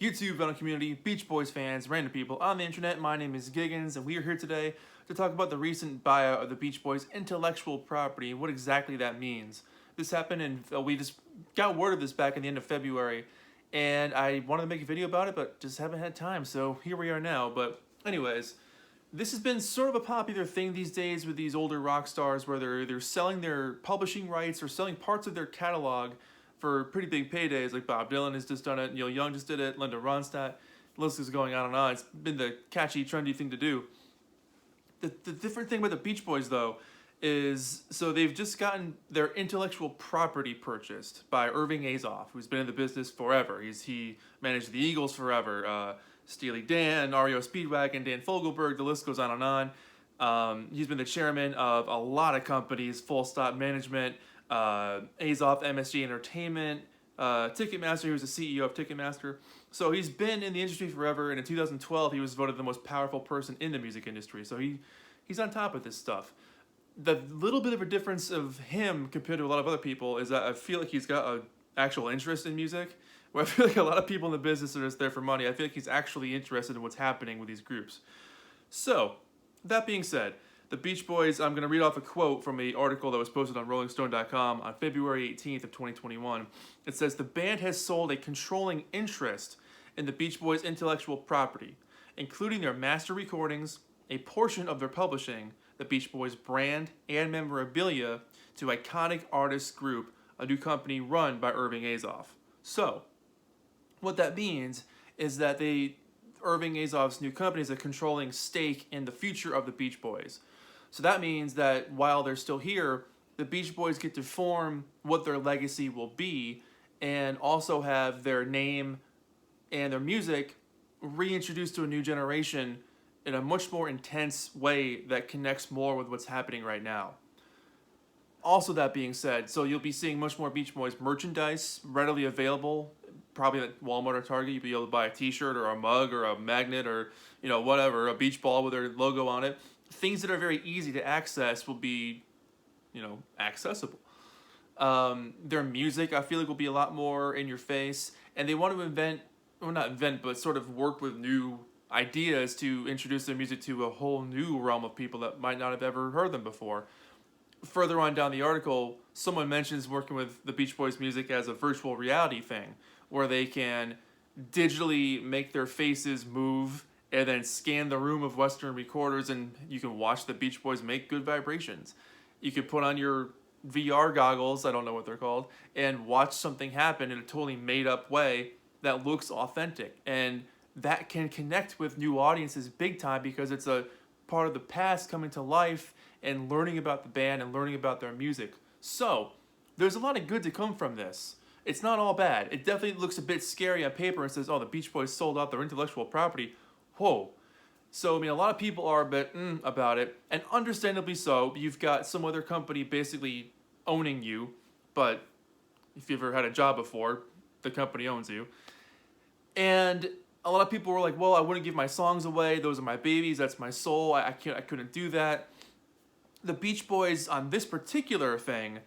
YouTube vinyl community, Beach Boys fans, random people on the internet. My name is Giggins, and we are here today to talk about the recent buyout of the Beach Boys' intellectual property and what exactly that means. This happened, and we just got word of this back in the end of February, and I wanted to make a video about it, but just haven't had time, so here we are now. But anyways, this has been sort of a popular thing these days with these older rock stars where they're selling their publishing rights or selling parts of their catalog for pretty big paydays. Like Bob Dylan has just done it, Neil Young just did it, Linda Ronstadt. The list is going on and on. It's been the catchy, trendy thing to do. The different thing about the Beach Boys, though, is so they've just gotten their intellectual property purchased by Irving Azoff, who's been in the business forever. He managed the Eagles forever. Steely Dan, REO Speedwagon, Dan Fogelberg, the list goes on and on. He's been the chairman of a lot of companies, Full Stop Management, Azoff, MSG Entertainment, Ticketmaster. He was the CEO of Ticketmaster. So he's been in the industry forever, and in 2012 he was voted the most powerful person in the music industry. So he's on top of this stuff. The little bit of a difference of him compared to a lot of other people is that I feel like he's got an actual interest in music. Where I feel like a lot of people in the business are just there for money. I feel like he's actually interested in what's happening with these groups. So, that being said, the Beach Boys, I'm going to read off a quote from an article that was posted on RollingStone.com on February 18th of 2021. It says, "The band has sold a controlling interest in the Beach Boys' intellectual property, including their master recordings, a portion of their publishing, the Beach Boys brand, and memorabilia to Iconic Artists Group, a new company run by Irving Azoff." So, what that means is that Irving Azoff's new company is a controlling stake in the future of the Beach Boys. So that means that while they're still here, the Beach Boys get to form what their legacy will be and also have their name and their music reintroduced to a new generation in a much more intense way that connects more with what's happening right now. Also, that being said, so you'll be seeing much more Beach Boys merchandise readily available. Probably at Walmart or Target, you'll be able to buy a t-shirt or a mug or a magnet or, whatever, a beach ball with their logo on it. Things that are very easy to access will be, accessible. Their music, I feel like, will be a lot more in your face. And they want to not invent, but sort of work with new ideas to introduce their music to a whole new realm of people that might not have ever heard them before. Further on down the article, someone mentions working with the Beach Boys music as a virtual reality thing, where they can digitally make their faces move and then scan the room of Western recorders, and you can watch the Beach Boys make good vibrations. You could put on your VR goggles, I don't know what they're called, and watch something happen in a totally made up way that looks authentic. And that can connect with new audiences big time because it's a part of the past coming to life and learning about the band and learning about their music. So, there's a lot of good to come from this. It's not all bad. It definitely looks a bit scary on paper and says, oh, the Beach Boys sold out their intellectual property. Whoa. So, a lot of people are a bit about it, and understandably so. You've got some other company basically owning you, but if you've ever had a job before, the company owns you. And a lot of people were like, well, I wouldn't give my songs away. Those are my babies. That's my soul. I couldn't do that. The Beach Boys, on this particular thing,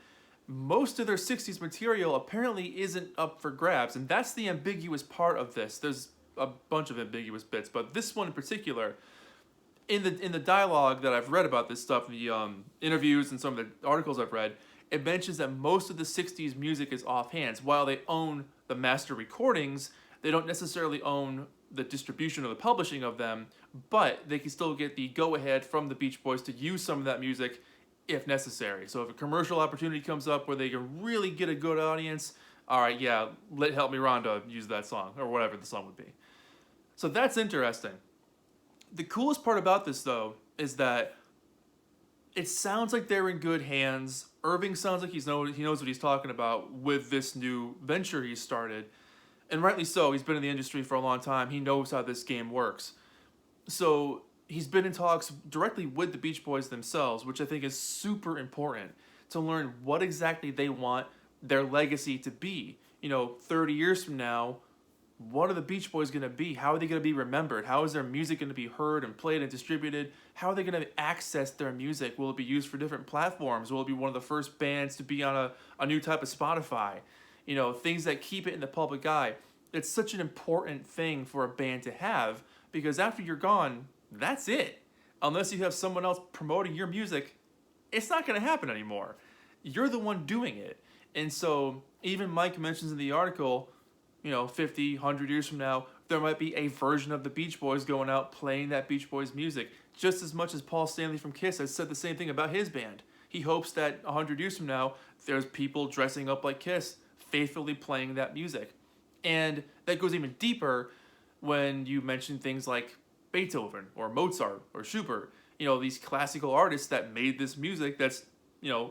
most of their 60s material apparently isn't up for grabs, and that's the ambiguous part of this. There's a bunch of ambiguous bits, but this one in particular, in the dialogue that I've read about this stuff, the interviews and some of the articles I've read, it mentions that most of the 60s music is offhands. While they own the master recordings, they don't necessarily own the distribution or the publishing of them, but they can still get the go-ahead from the Beach Boys to use some of that music if necessary. So if a commercial opportunity comes up where they can really get a good audience, all right, yeah, let Help Me Rhonda use that song, or whatever the song would be. So that's interesting. The coolest part about this, though, is that it sounds like they're in good hands. Irving sounds like he knows what he's talking about with this new venture he's started. And rightly so, he's been in the industry for a long time. He knows how this game works. So he's been in talks directly with the Beach Boys themselves, which I think is super important to learn what exactly they want their legacy to be. 30 years from now, what are the Beach Boys going to be? How are they going to be remembered? How is their music going to be heard and played and distributed? How are they going to access their music? Will it be used for different platforms? Will it be one of the first bands to be on a new type of Spotify? Things that keep it in the public eye. it's such an important thing for a band to have, because after you're gone, that's it. Unless you have someone else promoting your music, it's not going to happen anymore. You're the one doing it. And so even Mike mentions in the article, 50, 100 years from now, there might be a version of the Beach Boys going out playing that Beach Boys music. Just as much as Paul Stanley from Kiss has said the same thing about his band. He hopes that 100 years from now, there's people dressing up like Kiss, faithfully playing that music. And that goes even deeper when you mention things like Beethoven or Mozart or Schubert, these classical artists that made this music that's,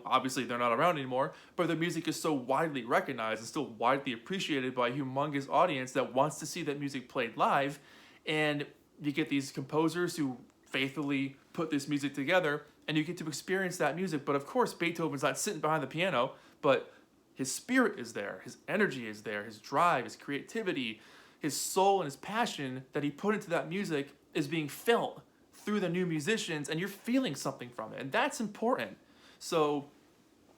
obviously they're not around anymore, but their music is so widely recognized and still widely appreciated by a humongous audience that wants to see that music played live. And you get these composers who faithfully put this music together, and you get to experience that music. But of course, Beethoven's not sitting behind the piano, but his spirit is there, his energy is there, his drive, his creativity, his soul and his passion that he put into that music is being felt through the new musicians, and you're feeling something from it, and that's important. So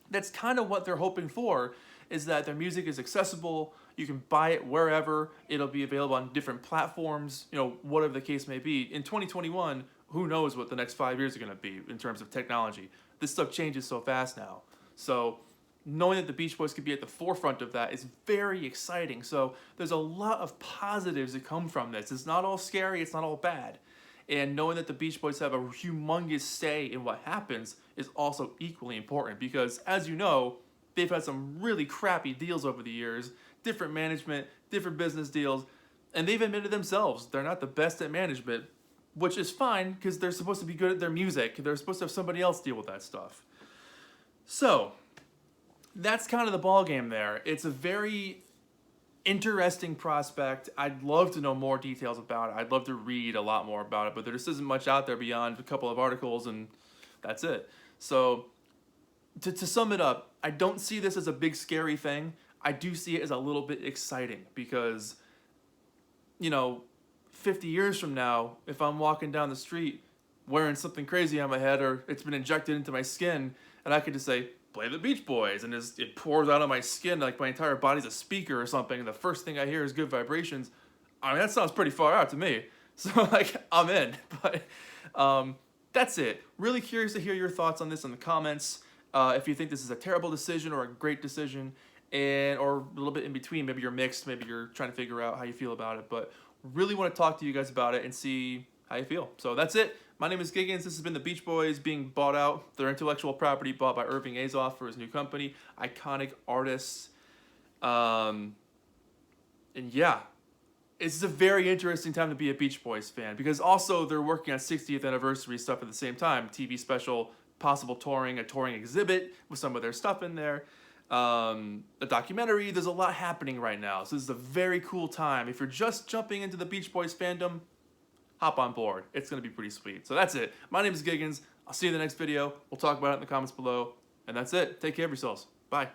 that's kind of what they're hoping for, is that their music is accessible, you can buy it wherever, it'll be available on different platforms, whatever the case may be. In 2021, who knows what the next 5 years are going to be in terms of technology. This stuff changes so fast now. So knowing that the Beach Boys could be at the forefront of that is very exciting. So there's a lot of positives that come from this. It's not all scary, it's not all bad. And knowing that the Beach Boys have a humongous say in what happens is also equally important, because, as you know, they've had some really crappy deals over the years, different management, different business deals, and they've admitted themselves they're not the best at management, which is fine because they're supposed to be good at their music. They're supposed to have somebody else deal with that stuff. So that's kind of the ball game there. It's a very interesting prospect. I'd love to know more details about it. I'd love to read a lot more about it, but there just isn't much out there beyond a couple of articles, and that's it. So to sum it up, I don't see this as a big scary thing. I do see it as a little bit exciting because, 50 years from now, if I'm walking down the street wearing something crazy on my head, or it's been injected into my skin, and I could just say, play the Beach Boys, and it pours out of my skin like my entire body's a speaker or something, and the first thing I hear is good vibrations. I mean, that sounds pretty far out to me. So, I'm in. But that's it. Really curious to hear your thoughts on this in the comments. If you think this is a terrible decision or a great decision, or a little bit in between. Maybe you're mixed. Maybe you're trying to figure out how you feel about it. But really want to talk to you guys about it and see how you feel. So that's it. My name is Giggins. This has been the Beach Boys being bought out. Their intellectual property bought by Irving Azoff for his new company. Iconic artists. And yeah, it's a very interesting time to be a Beach Boys fan, because also they're working on 60th anniversary stuff at the same time. TV special, possible touring, a touring exhibit with some of their stuff in there. A documentary. There's a lot happening right now. So this is a very cool time. If you're just jumping into the Beach Boys fandom, hop on board. It's going to be pretty sweet. So that's it. My name is Giggins. I'll see you in the next video. We'll talk about it in the comments below. And that's it. Take care of yourselves. Bye.